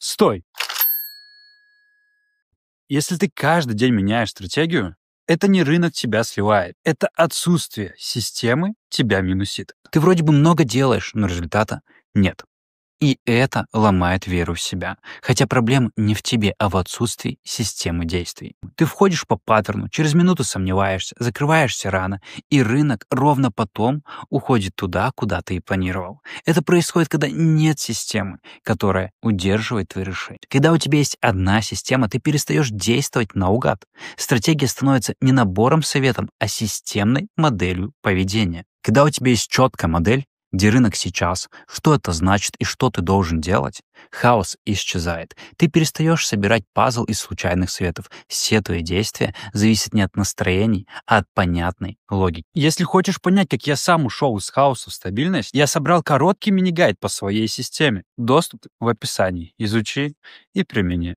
Стой! Если ты каждый день меняешь стратегию, это не рынок тебя сливает. Это отсутствие системы тебя минусит. Ты вроде бы много делаешь, но результата нет. И это ломает веру в себя. Хотя проблема не в тебе, а в отсутствии системы действий. Ты входишь по паттерну, через минуту сомневаешься, закрываешься рано, и рынок ровно потом уходит туда, куда ты и планировал. Это происходит, когда нет системы, которая удерживает твои решения. Когда у тебя есть одна система, ты перестаешь действовать наугад. Стратегия становится не набором советов, а системной моделью поведения. Когда у тебя есть четкая модель, где рынок сейчас, что это значит и что ты должен делать, хаос исчезает. Ты перестаешь собирать пазл из случайных советов. Все твои действия зависят не от настроений, а от понятной логики. Если хочешь понять, как я сам ушел из хаоса в стабильность, я собрал короткий мини-гайд по своей системе. Доступ в описании. Изучи и примени.